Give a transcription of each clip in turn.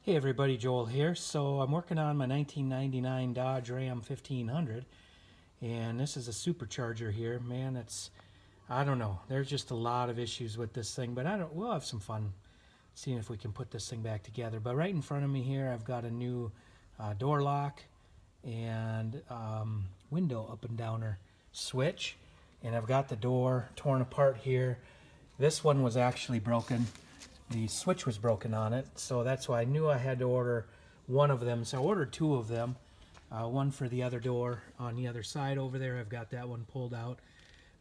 Hey everybody, Joel here. So I'm working on my 1999 Dodge Ram 1500, and this is a supercharger here. Man, I don't know. There's just a lot of issues with this thing, but we'll have some fun seeing if we can put this thing back together. But right in front of me here, I've got a new door lock and window up and downer switch, and I've got the door torn apart here. This one was actually broken. The switch was broken on it, so that's why I knew I had to order one of them. So I ordered two of them, one for the other door on the other side over there. I've got that one pulled out.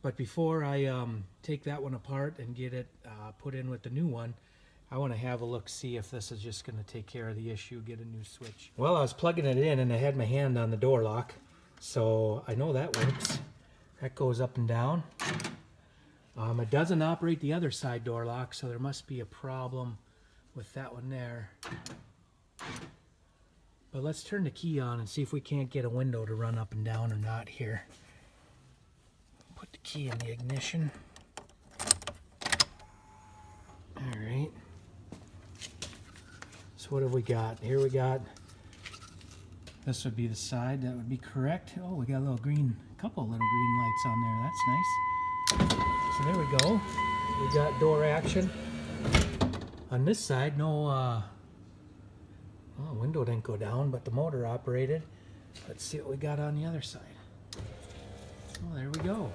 But before I take that one apart and get it put in with the new one, I want to have a look, see if this is just going to take care of the issue, get a new switch. Well, I was plugging it in and I had my hand on the door lock, so I know that works. That goes up and down. It doesn't operate the other side door lock, so there must be a problem with that one there. But let's turn the key on and see if we can't get a window to run up and down or not here. Put the key in the ignition. Alright. So what have we got? Here we got, this would be the side, that would be correct. Oh, we got a little green, couple little green lights on there, that's nice. So there we go. We got door action. On this side, no window didn't go down, but the motor operated. Let's see what we got on the other side. Oh, there we go.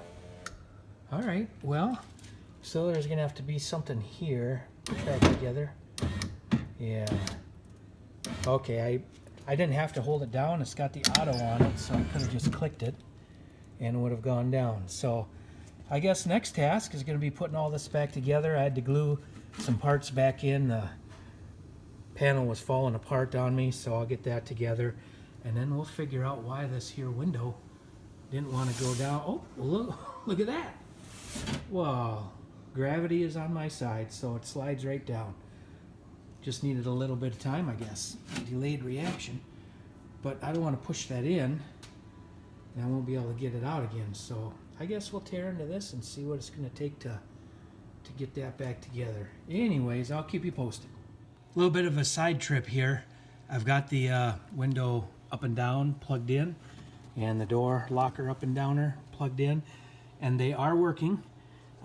All right, well, so there's gonna have to be something here. Put that together. Yeah. Okay, I didn't have to hold it down. It's got the auto on it, so I could have just clicked it and it would have gone down. So I guess next task is going to be putting all this back together. I had to glue some parts back in. The panel was falling apart on me, so I'll get that together. And then we'll figure out why this here window didn't want to go down. Oh, look at that. Wow, gravity is on my side, so it slides right down. Just needed a little bit of time, I guess. Delayed reaction. But I don't want to push that in, and I won't be able to get it out again. So I guess we'll tear into this and see what it's going to take to get that back together. Anyways, I'll keep you posted. A little bit of a side trip here. I've got the window up and down plugged in, and the door locker up and downer plugged in, and they are working,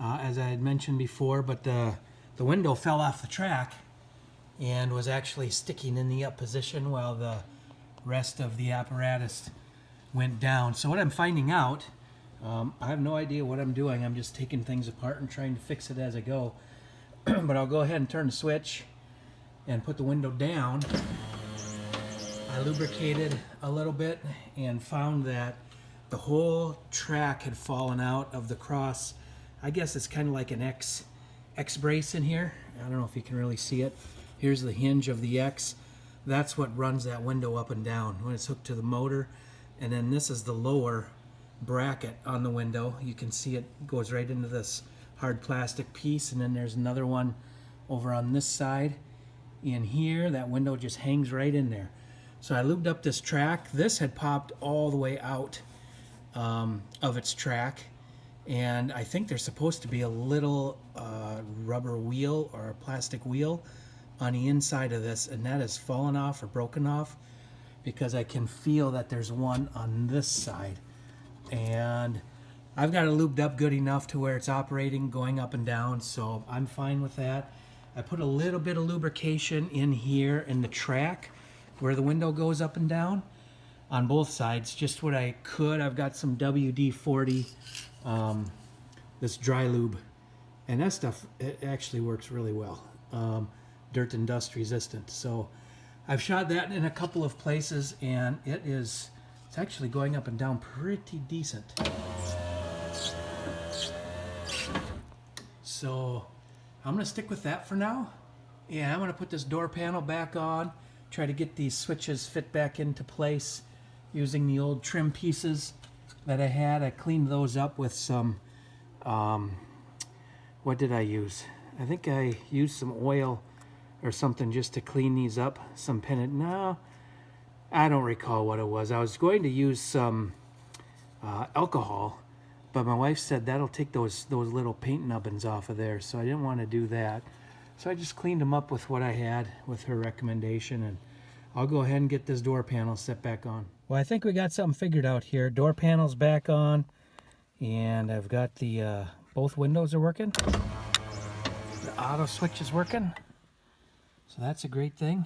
as I had mentioned before. But the window fell off the track and was actually sticking in the up position while the rest of the apparatus went down. So what I'm finding out, I have no idea what I'm doing. I'm just taking things apart and trying to fix it as I go. But I'll go ahead and turn the switch and put the window down. I lubricated a little bit and found that the whole track had fallen out of the cross. I guess it's kind of like an X brace in here. I don't know if you can really see it. Here's the hinge of the X. That's what runs that window up and down when it's hooked to the motor. And then this is the lower bracket on the window. You can see it goes right into this hard plastic piece, and then there's another one over on this side. In here, that window just hangs right in there. So I lubed up this track. This had popped all the way out of its track, and I think there's supposed to be a little rubber wheel or a plastic wheel on the inside of this, and that has fallen off or broken off, because I can feel that there's one on this side. And I've got it lubed up good enough to where it's operating, going up and down, so I'm fine with that. I put a little bit of lubrication in here in the track where the window goes up and down on both sides, just what I could. I've got some WD-40, this dry lube, and that stuff, it actually works really well. Dirt and dust resistant. So I've shot that in a couple of places, and it's actually going up and down pretty decent. So I'm going to stick with that for now. And I'm going to put this door panel back on, try to get these switches fit back into place using the old trim pieces that I had. I cleaned those up with some, what did I use? I think I used some oil or something just to clean these up. Some pennant, no, I don't recall what it was. I was going to use some alcohol, but my wife said that'll take those little paint nubbins off of there, so I didn't want to do that. So I just cleaned them up with what I had with her recommendation, and I'll go ahead and get this door panel set back on. Well, I think we got something figured out here. Door panel's back on, and I've got the both windows are working. The auto switch is working, so that's a great thing.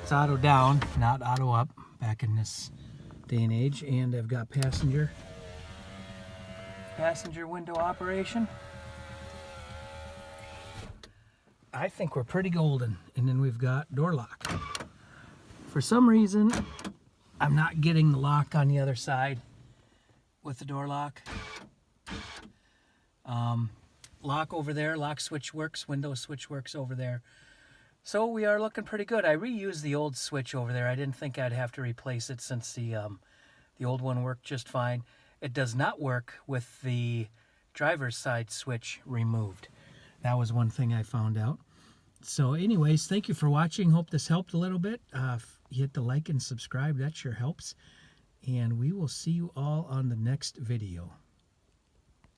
It's auto down, not auto up, back in this day and age. And I've got passenger window operation. I think we're pretty golden. And then we've got door lock. For some reason, I'm not getting the lock on the other side with the door lock. Lock over there, lock switch works, window switch works over there. So we are looking pretty good. I reused the old switch over there. I didn't think I'd have to replace it since the old one worked just fine. It does not work with the driver's side switch removed. That was one thing I found out. So anyways, thank you for watching. Hope this helped a little bit. Hit the like and subscribe. That sure helps. And we will see you all on the next video.